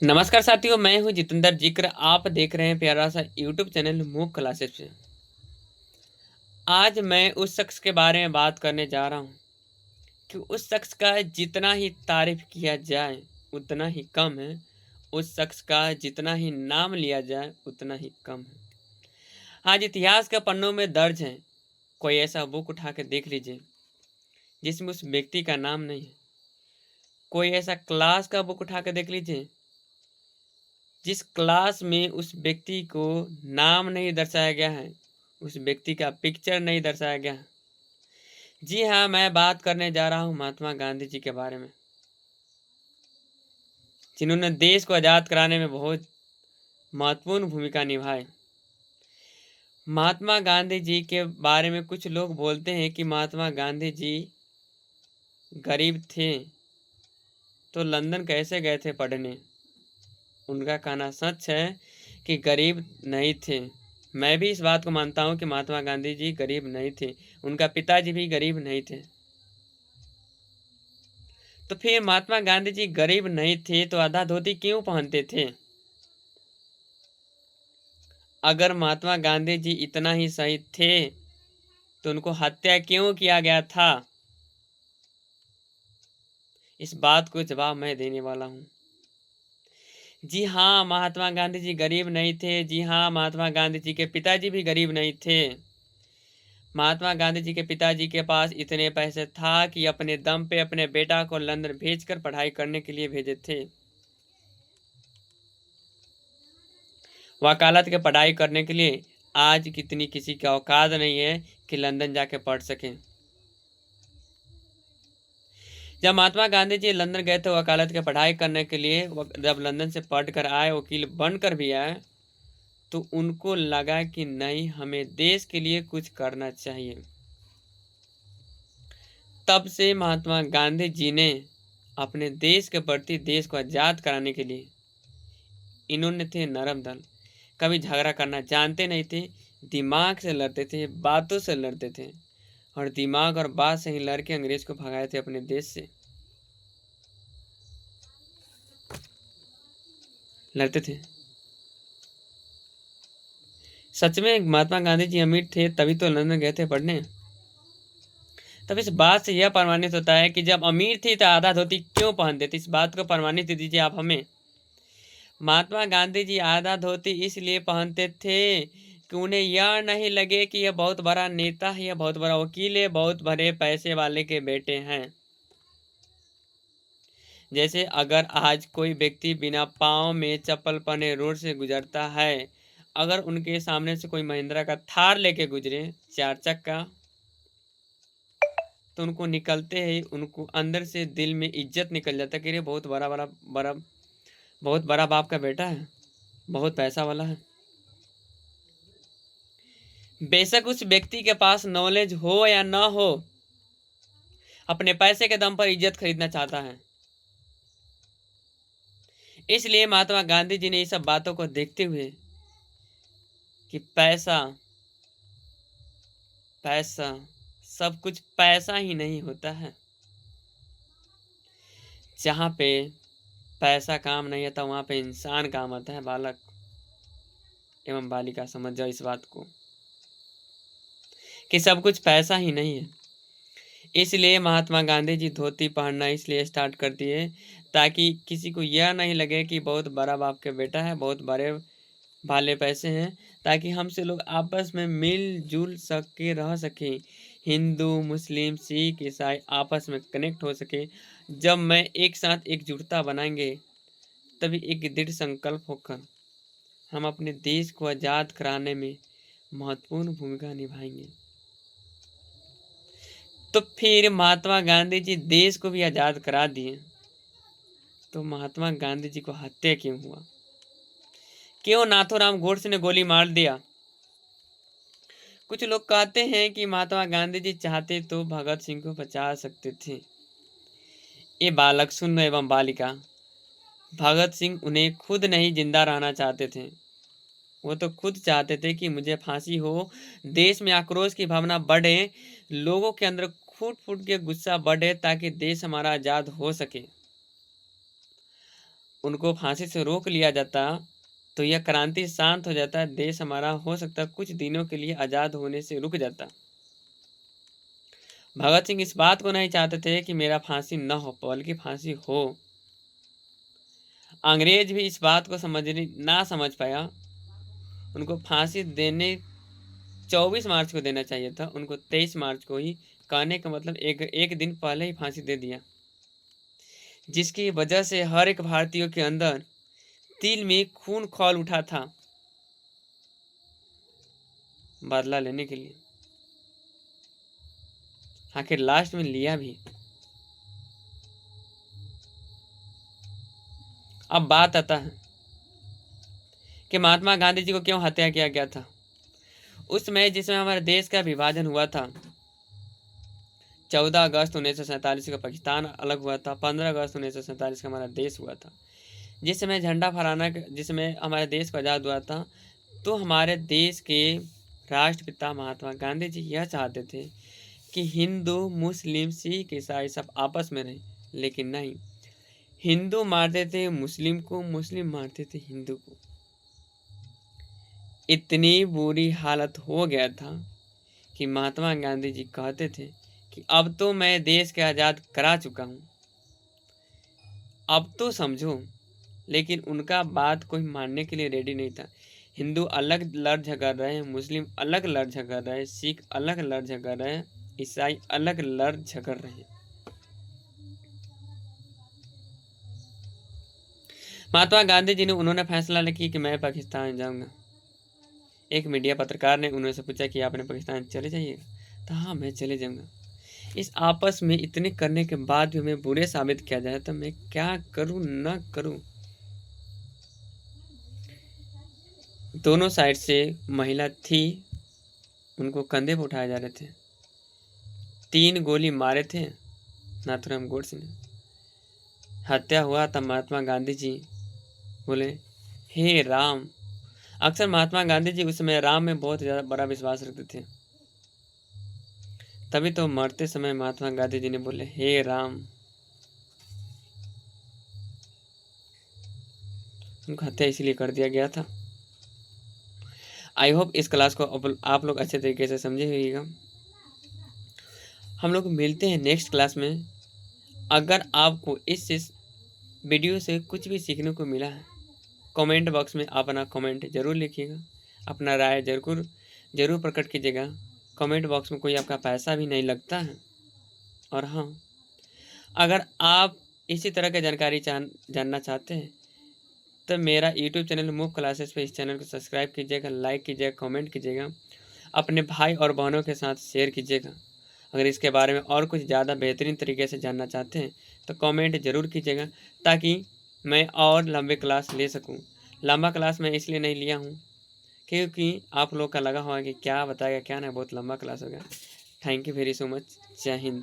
नमस्कार साथियों, मैं हूं जितेंद्र जिक्र। आप देख रहे हैं प्यारा सा यूट्यूब चैनल मूक क्लासेस पे। आज मैं उस शख्स के बारे में बात करने जा रहा हूं कि उस शख्स का जितना ही तारीफ किया जाए उतना ही कम है। उस शख्स का जितना ही नाम लिया जाए उतना ही कम है। आज इतिहास के पन्नों में दर्ज है। कोई ऐसा बुक उठा के देख लीजिए जिसमें उस व्यक्ति का नाम नहीं है। कोई ऐसा क्लास का बुक उठा के देख लीजिए जिस क्लास में उस व्यक्ति को नाम नहीं दर्शाया गया है, उस व्यक्ति का पिक्चर नहीं दर्शाया गया है। जी हाँ, मैं बात करने जा रहा हूँ महात्मा गांधी जी के बारे में, जिन्होंने देश को आज़ाद कराने में बहुत महत्वपूर्ण भूमिका निभाई। महात्मा गांधी जी के बारे में कुछ लोग बोलते हैं कि महात्मा गांधी जी गरीब थे तो लंदन कैसे गए थे पढ़ने। उनका कहना सच है कि गरीब नहीं थे। मैं भी इस बात को मानता हूँ कि महात्मा गांधी जी गरीब नहीं थे, उनका पिताजी भी गरीब नहीं थे। तो फिर महात्मा गांधी जी गरीब नहीं थे तो आधा धोती क्यों पहनते थे? अगर महात्मा गांधी जी इतना ही सही थे तो उनको हत्या क्यों किया गया था? इस बात को जवाब मैं देने वाला हूँ। जी हाँ, महात्मा गांधी जी गरीब नहीं थे। जी हाँ, महात्मा गांधी जी के पिताजी भी गरीब नहीं थे। महात्मा गांधी जी के पिताजी के पास इतने पैसे था कि अपने दम पे अपने बेटा को लंदन भेजकर पढ़ाई करने के लिए भेजे थे। वकालत के पढ़ाई करने के लिए आज कितनी किसी का औकात नहीं है कि लंदन जाके पढ़ सके। जब महात्मा गांधी जी लंदन गए थे वकालत के पढ़ाई करने के लिए, जब लंदन से पढ़ कर आए, वकील बनकर भी आए, तो उनको लगा कि नहीं, हमें देश के लिए कुछ करना चाहिए। तब से महात्मा गांधी जी ने अपने देश के प्रति, देश को आज़ाद कराने के लिए, इन्होंने थे नरम दल। कभी झगड़ा करना जानते नहीं थे, दिमाग से लड़ते थे, बातों से लड़ते थे, और दिमाग और बात से ही लड़ के अंग्रेज को भगाए थे अपने देश से। लड़ते थे। सच में महात्मा गांधी जी अमीर थे तभी तो लंदन गए थे पढ़ने। तब इस बात से यह प्रमाणित होता है कि जब अमीर थे तो आधा धोती क्यों पहनते थे। इस बात को प्रमाणित दीजिए आप हमें। महात्मा गांधी जी आधा धोती इसलिए पहनते थे कि उन्हें यह नहीं लगे कि यह बहुत बड़ा नेता है, यह बहुत बड़ा वकील है, बहुत बड़े पैसे वाले के बेटे हैं। जैसे अगर आज कोई व्यक्ति बिना पाँव में चप्पल पहने रोड से गुजरता है, अगर उनके सामने से कोई महिंद्रा का थार लेके गुजरे, 4 चक्का, तो उनको निकलते ही उनको अंदर से दिल में इज्जत निकल जाता है कि ये बहुत बहुत बड़ा बाप का बेटा है, बहुत पैसा वाला है। बेशक उस व्यक्ति के पास नॉलेज हो या ना हो, अपने पैसे के दम पर इज्जत खरीदना चाहता है। इसलिए महात्मा गांधी जी ने ये सब बातों को देखते हुए कि पैसा पैसा सब कुछ पैसा ही नहीं होता है। जहाँ पे पैसा काम नहीं आता वहाँ पे इंसान काम आता है। बालक एवं बालिका, समझ जाओ इस बात को कि सब कुछ पैसा ही नहीं है। इसलिए महात्मा गांधी जी धोती पहनना इसलिए स्टार्ट कर दिए ताकि किसी को यह नहीं लगे कि बहुत बड़ा बाप के बेटा है, बहुत बड़े भाले पैसे हैं, ताकि हमसे लोग आपस में मिलजुल सके, रह सके। हिंदू, मुस्लिम, सिख, ईसाई आपस में कनेक्ट हो सके। जब मैं एक साथ एकजुटता बनाएंगे तभी एक दृढ़ संकल्प होकर हम अपने देश को आज़ाद कराने में महत्वपूर्ण भूमिका निभाएंगे। तो फिर महात्मा गांधी जी देश को भी आज़ाद करा दिए, तो महात्मा गांधी जी को हत्या क्यों हुआ? क्यों नाथूराम गोडसे ने गोली मार दिया? कुछ लोग कहते हैं कि महात्मा गांधी जी चाहते तो भगत सिंह को बचा सकते थे। ये बालक सुन एवं बालिका, भगत सिंह उन्हें खुद नहीं जिंदा रहना चाहते थे। वो तो खुद चाहते थे कि मुझे फांसी हो, देश में आक्रोश की भावना बढ़े, लोगों के अंदर फूट फूट के गुस्सा बढ़े ताकि देश हमारा आज़ाद हो सके। उनको फांसी से रोक लिया जाता तो यह क्रांति शांत हो जाता, देश हमारा हो सकता कुछ दिनों के लिए आज़ाद होने से रुक जाता। भगत सिंह इस बात को नहीं चाहते थे कि मेरा फांसी न हो, बल्कि फांसी हो। अंग्रेज भी इस बात को ना समझ पाया। उनको फांसी देने 24 मार्च को देना चाहिए था, उनको 23 मार्च को ही, कहने का मतलब एक दिन पहले ही फांसी दे दिया, जिसकी वजह से हर एक भारतीय के अंदर दिल में खून खौल उठा था बदला लेने के लिए। आखिर लास्ट में लिया भी। अब बात आता है कि महात्मा गांधी जी को क्यों हत्या किया गया था। उस समय जिसमें हमारे देश का विभाजन हुआ था, 14 अगस्त 1947 का पाकिस्तान अलग हुआ था, 15 अगस्त 1947 का हमारा देश हुआ था, जिस समय झंडा फहराना, जिस समय हमारे देश को आज़ाद हुआ था, तो हमारे देश के राष्ट्रपिता महात्मा गांधी जी यह चाहते थे कि हिंदू मुस्लिम सिख ईसाई सब आपस में रहें, लेकिन नहीं, हिंदू मारते थे मुस्लिम को, मुस्लिम मारते थे हिंदू को। इतनी बुरी हालत हो गया था कि महात्मा गांधी जी कहते थे कि अब तो मैं देश के आज़ाद करा चुका हूँ, अब तो समझो। लेकिन उनका बात कोई मानने के लिए रेडी नहीं था। हिंदू अलग लड़ झगड़ रहे हैं, मुस्लिम अलग लड़ झगड़ रहे हैं, सिख अलग लड़ झगड़ रहे हैं, ईसाई अलग लड़ झगड़ रहे हैं। महात्मा गांधी जी ने उन्होंने फैसला किया कि मैं पाकिस्तान जाऊंगा। एक मीडिया पत्रकार ने उन्होंने पूछा कि आपने पाकिस्तान चले जाइएगा, तो हाँ मैं चले जाऊंगा। इस आपस में इतने करने के बाद भी हमें बुरे साबित किया जाए तो मैं क्या करूं न करूं। दोनों साइड से महिला थी, उनको कंधे पर उठाए जा रहे थे। 3 गोली मारे थे नाथूराम गोडसे ने। हत्या हुआ तब महात्मा गांधी जी बोले हे राम। अक्सर महात्मा गांधी जी उस समय राम में बहुत ज़्यादा बड़ा विश्वास रखते थे, तभी तो मरते समय महात्मा गांधी जी ने बोले हे राम। उनका हत्या इसलिए कर दिया गया था। आई होप इस क्लास को आप लोग अच्छे तरीके से समझे होइएगा। हम लोग मिलते हैं नेक्स्ट क्लास में। अगर आपको इस वीडियो से कुछ भी सीखने को मिला है, कमेंट बॉक्स में अपना कमेंट जरूर लिखिएगा, अपना राय जरूर प्रकट कीजिएगा। कमेंट बॉक्स में कोई आपका पैसा भी नहीं लगता है। और हाँ, अगर आप इसी तरह की जानकारी जानना चाहते हैं तो मेरा यूट्यूब चैनल मूव क्लासेस पे इस चैनल को सब्सक्राइब कीजिएगा, लाइक कीजिएगा, कमेंट कीजिएगा, अपने भाई और बहनों के साथ शेयर कीजिएगा। अगर इसके बारे में और कुछ ज़्यादा बेहतरीन तरीके से जानना चाहते हैं तो कमेंट ज़रूर कीजिएगा, ताकि मैं और लंबे क्लास ले सकूं। लंबा क्लास मैं इसलिए नहीं लिया हूं क्योंकि आप लोग का लगा होगा कि क्या बताएगा क्या ना, बहुत लंबा क्लास हो गया। Thank you very so much. जय हिंद।